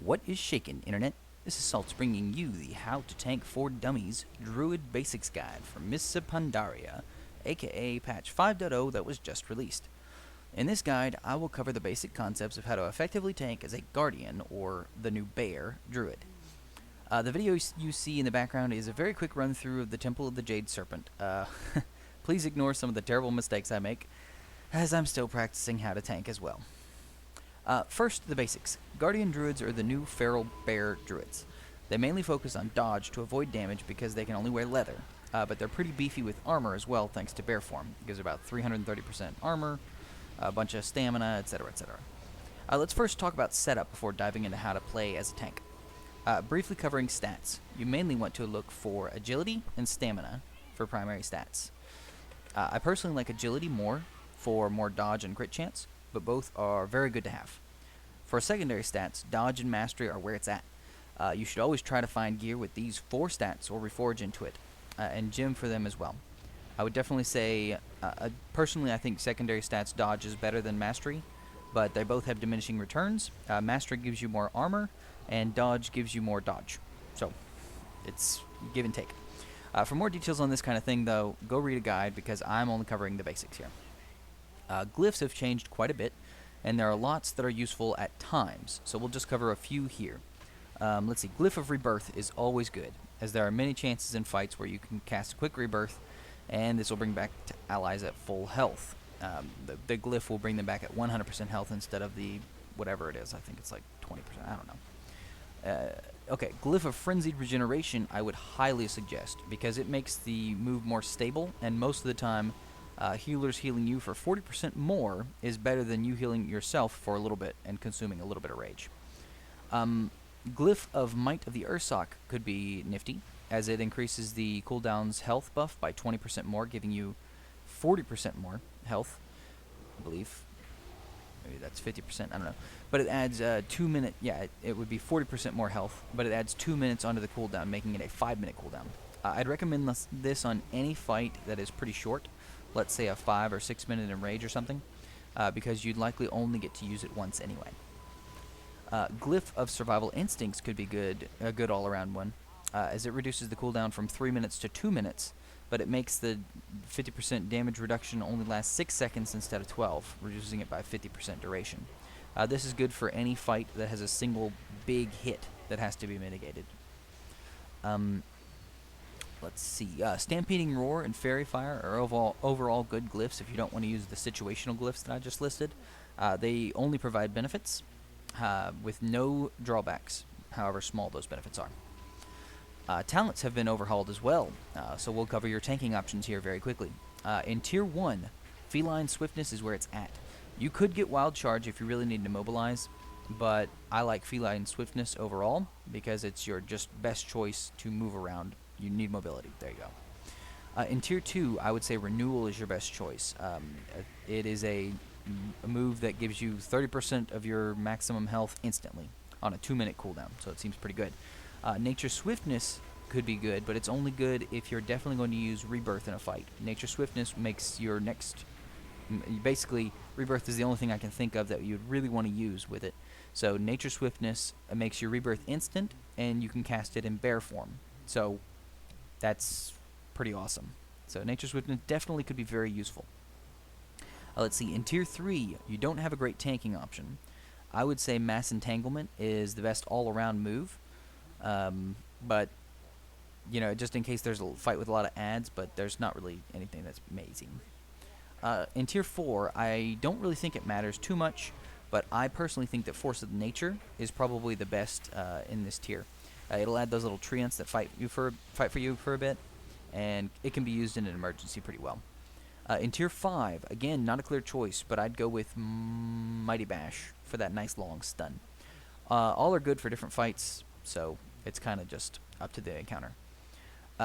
What is shakin', Internet? This is Salt's bringing you the How to Tank for Dummies Druid Basics Guide from Miss Pandaria, aka Patch 5.0 that was just released. In this guide, I will cover the basic concepts of how to effectively tank as a Guardian, or the new Bear, Druid. The video you see in the background is a very quick run through of the Temple of the Jade Serpent. Please ignore some of the terrible mistakes I make, as I'm still practicing how to tank as well. First, the basics. Guardian Druids are the new Feral Bear Druids. They mainly focus on dodge to avoid damage because they can only wear leather, but they're pretty beefy with armor as well thanks to bear form. It gives about 330% armor, a bunch of stamina, etc., etc. Let's first talk about setup before diving into how to play as a tank. Briefly covering stats. You mainly want to look for agility and stamina for primary stats. I personally like agility more for more dodge and crit chance, but both are very good to have. For secondary stats, dodge and mastery are where it's at. You should always try to find gear with these 4 stats or reforge into it, and gem for them as well. I would definitely say, personally I think secondary stats dodge is better than mastery, but they both have diminishing returns. Mastery gives you more armor, and dodge gives you more dodge. So, it's give and take. For more details on this kind of thing though, go read a guide because I'm only covering the basics here. Glyphs have changed quite a bit, and there are lots that are useful at times, so we'll just cover a few here. Let's see, Glyph of Rebirth is always good, as there are many chances in fights where you can cast a quick rebirth, and this will bring back allies at full health. The Glyph will bring them back at 100% health instead of the whatever it is. I think it's like 20%, I don't know. Okay, Glyph of Frenzied Regeneration I would highly suggest, because it makes the move more stable, and most of the time healers healing you for 40% more is better than you healing yourself for a little bit and consuming a little bit of rage. Glyph of Might of the Ursoc could be nifty, as it increases the cooldown's health buff by 20% more, giving you 40% more health, I believe. Maybe that's 50%, I don't know. But it adds 2 minute, yeah, it would be 40% more health, but it adds 2 minutes onto the cooldown, making it a 5-minute cooldown. I'd recommend this on any fight that is pretty short, let's say a 5 or 6 minute enrage or something, because you'd likely only get to use it once anyway. Glyph of Survival Instincts could be a good all-around one, as it reduces the cooldown from 3 minutes to 2 minutes, but it makes the 50% damage reduction only last 6 seconds instead of 12, reducing it by 50% duration. This is good for any fight that has a single big hit that has to be mitigated. Let's see, Stampeding Roar and Fairy Fire are overall good glyphs if you don't want to use the situational glyphs that I just listed. They only provide benefits with no drawbacks, however small those benefits are. Talents have been overhauled as well, so we'll cover your tanking options here very quickly. In Tier 1, Feline Swiftness is where it's at. You could get Wild Charge if you really need to mobilize, but I like Feline Swiftness overall because it's your just best choice to move around. You need mobility. There you go. In Tier 2, I would say Renewal is your best choice. It is a move that gives you 30% of your maximum health instantly on a 2-minute cooldown, so it seems pretty good. Nature Swiftness could be good, but it's only good if you're definitely going to use Rebirth in a fight. Nature Swiftness makes your next... Basically, Rebirth is the only thing I can think of that you'd really want to use with it. So Nature Swiftness makes your Rebirth instant, and you can cast it in bear form. So that's pretty awesome. So Nature Swiftness definitely could be very useful. Let's see, in Tier 3, you don't have a great tanking option. I would say Mass Entanglement is the best all-around move. But, you know, just in case there's a fight with a lot of adds, but there's not really anything that's amazing. In Tier 4, I don't really think it matters too much, but I personally think that Force of Nature is probably the best in this tier. It'll add those little treants that fight for you for a bit, and it can be used in an emergency pretty well. In Tier 5, again, not a clear choice, but I'd go with Mighty Bash for that nice long stun. All are good for different fights, so it's kind of just up to the encounter.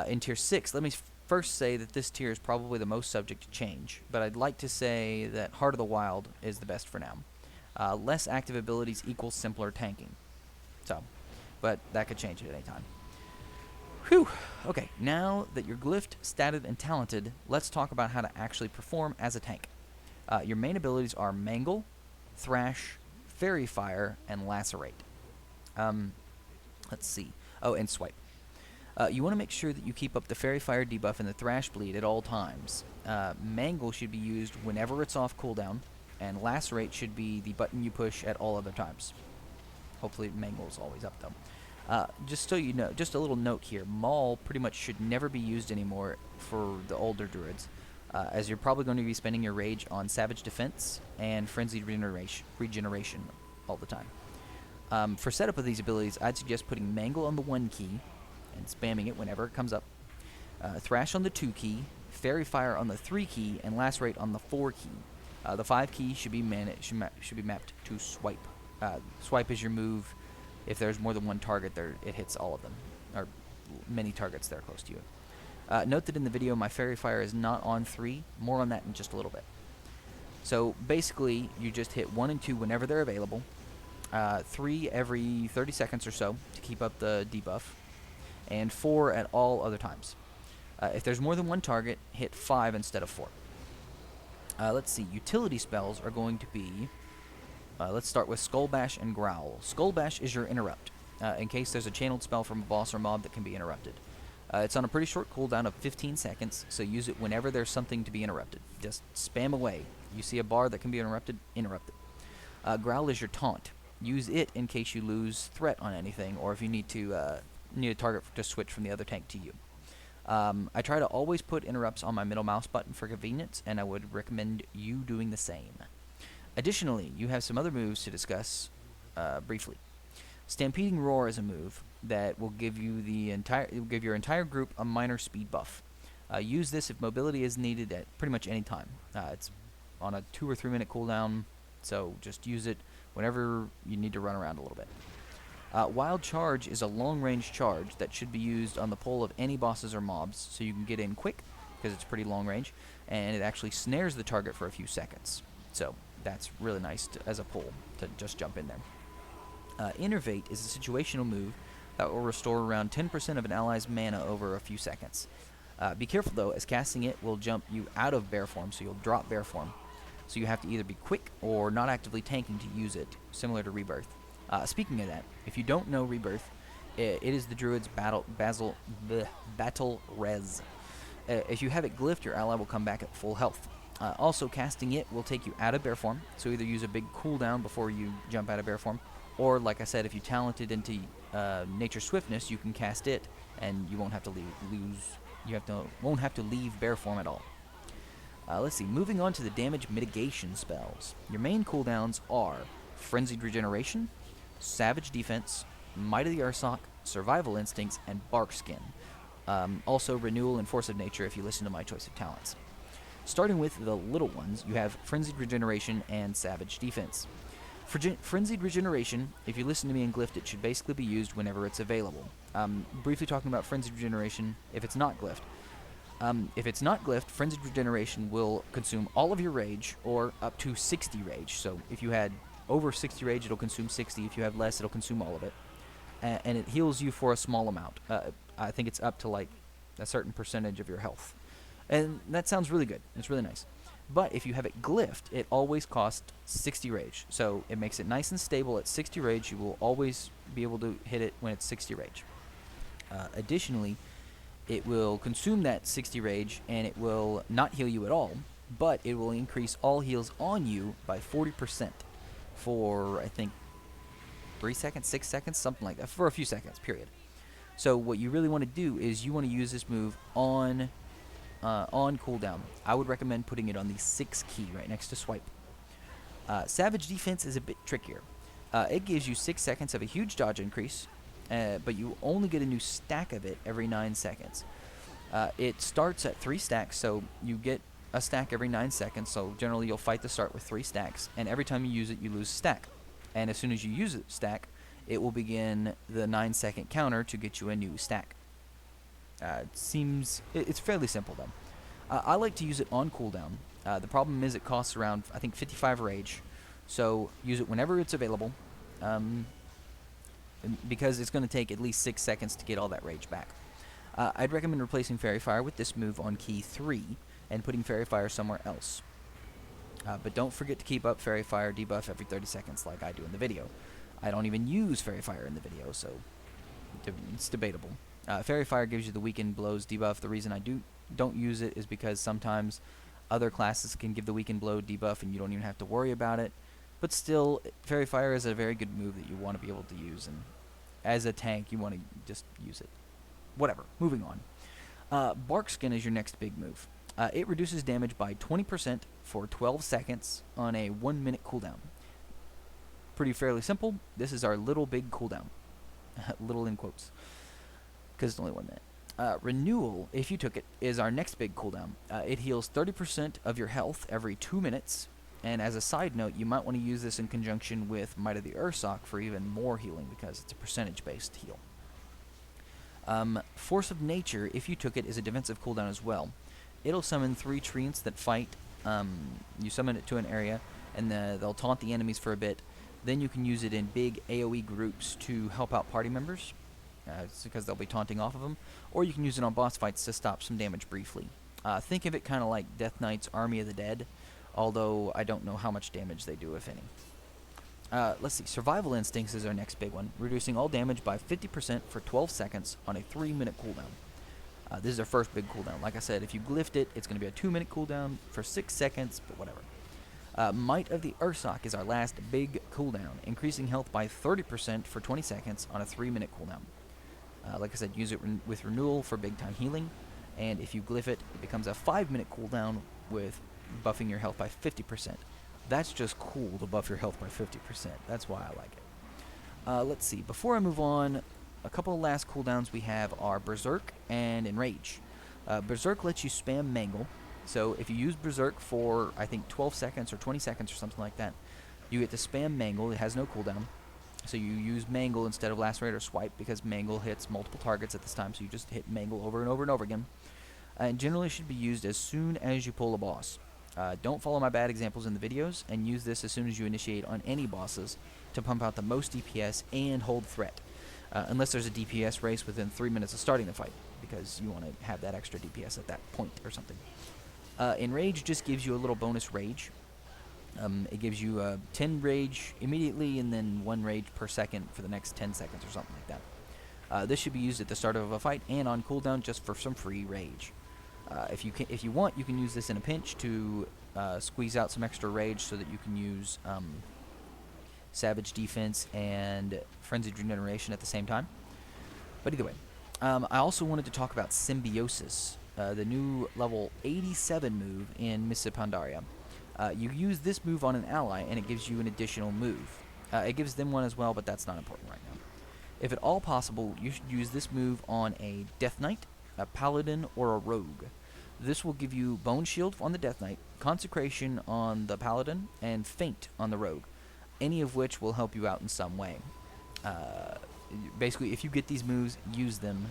In Tier 6, let me first say that this tier is probably the most subject to change, but I'd like to say that Heart of the Wild is the best for now. Less active abilities equals simpler tanking. So, but that could change at any time. Whew! Okay, now that you're glyphed, statted, and talented, let's talk about how to actually perform as a tank. Your main abilities are Mangle, Thrash, Fairy Fire, and Lacerate. Let's see. Oh, and swipe. You want to make sure that you keep up the Fairy Fire debuff and the Thrash Bleed at all times. Mangle should be used whenever it's off cooldown, and Lacerate should be the button you push at all other times. Hopefully Mangle's always up, though. Just so you know, just a little note here, Maul pretty much should never be used anymore for the older Druids, as you're probably going to be spending your Rage on Savage Defense and Frenzied Regeneration all the time. For setup of these abilities, I'd suggest putting Mangle on the 1 key, and spamming it whenever it comes up. Thrash on the 2 key, Fairy Fire on the 3 key, and Lacerate on the 4 key. The 5 key should be mapped to Swipe. Swipe is your move. If there's more than one target there, it hits all of them, or many targets that are close to you. Note that in the video, my Fairy Fire is not on 3. More on that in just a little bit. So basically, you just hit 1 and 2 whenever they're available. 3 every 30 seconds or so to keep up the debuff, and 4 at all other times. If there's more than one target, hit 5 instead of 4. Let's see, utility spells are going to be, let's start with Skull Bash and Growl. Skull Bash is your interrupt, in case there's a channeled spell from a boss or mob that can be interrupted. It's on a pretty short cooldown of 15 seconds, so use it whenever there's something to be interrupted. Just spam away. You see a bar that can be interrupt it. Growl is your taunt. Use it in case you lose threat on anything, or if you need a target to switch from the other tank to you. I try to always put interrupts on my middle mouse button for convenience, and I would recommend you doing the same. Additionally, you have some other moves to discuss briefly. Stampeding Roar is a move that will give you your entire group a minor speed buff. Use this if mobility is needed at pretty much any time. It's on a 2 or 3 minute cooldown, so just use it whenever you need to run around a little bit. Wild Charge is a long-range charge that should be used on the pull of any bosses or mobs, so you can get in quick, because it's pretty long range, and it actually snares the target for a few seconds. So that's really nice as a pull, to just jump in there. Innervate is a situational move that will restore around 10% of an ally's mana over a few seconds. Be careful though, as casting it will jump you out of bear form, so you'll drop bear form. So you have to either be quick or not actively tanking to use it, similar to Rebirth. Speaking of that, if you don't know Rebirth, it is the Druid's battle res. If you have it glyphed, your ally will come back at full health. Also, casting it will take you out of bear form, so either use a big cooldown before you jump out of bear form, or like I said, if you talent it into Nature Swiftness, you can cast it, and you won't have to won't have to leave bear form at all. Let's see. Moving on to the damage mitigation spells. Your main cooldowns are Frenzied Regeneration, Savage Defense, Might of the Ursoc, Survival Instincts, and Bark Skin. Also Renewal and Force of Nature if you listen to my choice of talents. Starting with the little ones, you have Frenzied Regeneration and Savage Defense. Frenzied Regeneration, if you listen to me and glyphed, it should basically be used whenever it's available. Briefly talking about Frenzied Regeneration if it's not glyphed. If it's not glyphed, Frenzied Regeneration will consume all of your rage, or up to 60 rage. So if you had over 60 rage, it'll consume 60. If you have less, it'll consume all of it. And it heals you for a small amount. I think it's up to like a certain percentage of your health. And that sounds really good. It's really nice. But if you have it glyphed, it always costs 60 rage. So it makes it nice and stable at 60 rage. You will always be able to hit it when it's 60 rage. Additionally, it will consume that 60 rage, and it will not heal you at all, but it will increase all heals on you by 40% for, I think, 3 seconds, 6 seconds, something like that, for a few seconds, period. So what you really want to do is you want to use this move on cooldown. I would recommend putting it on the 6 key right next to swipe. Savage Defense is a bit trickier. It gives you 6 seconds of a huge dodge increase, but you only get a new stack of it every 9 seconds. It starts at 3 stacks, so you get a stack every 9 seconds, so generally you'll fight the start with 3 stacks, and every time you use it, you lose a stack. And as soon as you use a stack, it will begin the 9-second counter to get you a new stack. It's fairly simple, though. I like to use it on cooldown. The problem is it costs around, I think, 55 rage, so use it whenever it's available. Because it's going to take at least 6 seconds to get all that rage back. I'd recommend replacing Fairy Fire with this move on key 3 and putting Fairy Fire somewhere else. But don't forget to keep up Fairy Fire debuff every 30 seconds like I do in the video. I don't even use Fairy Fire in the video, so it's debatable. Fairy Fire gives you the weakened blows debuff. The reason I don't use it is because sometimes other classes can give the weakened blow debuff and you don't even have to worry about it. But still, Fairy Fire is a very good move that you want to be able to use, and as a tank, you want to just use it. Whatever. Moving on. Bark Skin is your next big move. It reduces damage by 20% for 12 seconds on a 1-minute cooldown. Pretty fairly simple. This is our little big cooldown. Little in quotes, because it's only 1 minute. Renewal, if you took it, is our next big cooldown. It heals 30% of your health every 2 minutes, and as a side note, you might want to use this in conjunction with Might of the Ursoc for even more healing, because it's a percentage-based heal. Force of Nature, if you took it, is a defensive cooldown as well. It'll summon 3 treants that fight. You summon it to an area, and they'll taunt the enemies for a bit. Then you can use it in big AoE groups to help out party members, because they'll be taunting off of them. Or you can use it on boss fights to stop some damage briefly. Think of it kind of like Death Knight's Army of the Dead, although I don't know how much damage they do, if any. Let's see, Survival Instincts is our next big one, reducing all damage by 50% for 12 seconds on a 3-minute cooldown. This is our first big cooldown. Like I said, if you glyphed it, it's going to be a 2-minute cooldown for 6 seconds, but whatever. Might of the Ursoc is our last big cooldown, increasing health by 30% for 20 seconds on a 3-minute cooldown. Like I said, use it with Renewal for big-time healing, and if you glyph it, it becomes a 5-minute cooldown with buffing your health by 50%. That's just cool to buff your health by 50%. That's why I like it. Let's see. Before I move on, a couple of last cooldowns we have are Berserk and Enrage. Berserk lets you spam Mangle. So if you use Berserk for, I think, 12 seconds or 20 seconds or something like that, you get to spam Mangle. It has no cooldown. So you use Mangle instead of Lacerate or Swipe, because Mangle hits multiple targets at this time, so you just hit Mangle over and over and over again. And generally should be used as soon as you pull a boss. Don't follow my bad examples in the videos, and use this as soon as you initiate on any bosses to pump out the most DPS and hold threat. Unless there's a DPS race within 3 minutes of starting the fight, because you want to have that extra DPS at that point or something. Enrage just gives you a little bonus rage. It gives you 10 rage immediately, and then 1 rage per second for the next 10 seconds or something like that. This should be used at the start of a fight and on cooldown just for some free rage. If you want, you can use this in a pinch to squeeze out some extra rage so that you can use Savage Defense and Frenzied Regeneration at the same time. But either way, I also wanted to talk about Symbiosis, the new level 87 move in Mists of Pandaria. You use this move on an ally, and it gives you an additional move. It gives them one as well, but that's not important right now. If at all possible, you should use this move on a Death Knight, a Paladin, or a Rogue. This will give you Bone Shield on the Death Knight, Consecration on the Paladin, and Feint on the Rogue, any of which will help you out in some way. Basically, if you get these moves, use them.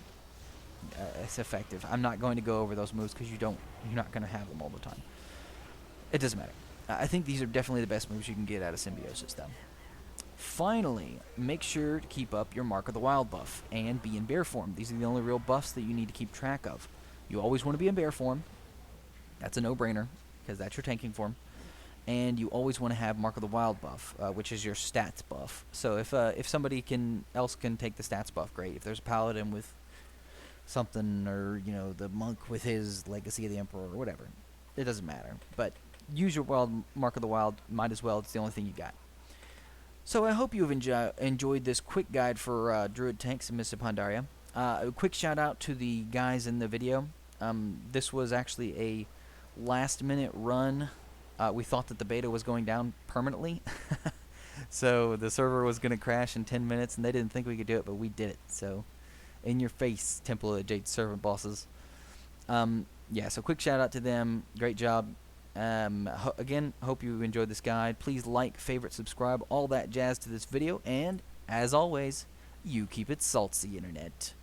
It's effective. I'm not going to go over those moves because you're not going to have them all the time. It doesn't matter. I think these are definitely the best moves you can get out of Symbiosis, though. Finally, make sure to keep up your Mark of the Wild buff and be in bear form. These are the only real buffs that you need to keep track of. You always want to be in bear form. That's a no-brainer, because that's your tanking form. And you always want to have Mark of the Wild buff, which is your stats buff. So if somebody else can take the stats buff, great. If there's a paladin with something, or the monk with his Legacy of the Emperor or whatever, it doesn't matter. But use your Mark of the Wild. Might as well. It's the only thing you got. So I hope you've enjoyed this quick guide for Druid tanks in Mists of Pandaria. A quick shout out to the guys in the video. This was actually a last-minute run. We thought that the beta was going down permanently. So the server was going to crash in 10 minutes, and they didn't think we could do it, but we did it. So in your face, Temple of the Jade Servant bosses. Yeah, so quick shout out to them. Great job. Again, hope you enjoyed this guide. Please like, favorite, subscribe, all that jazz to this video. And, as always, you keep it salty, Internet.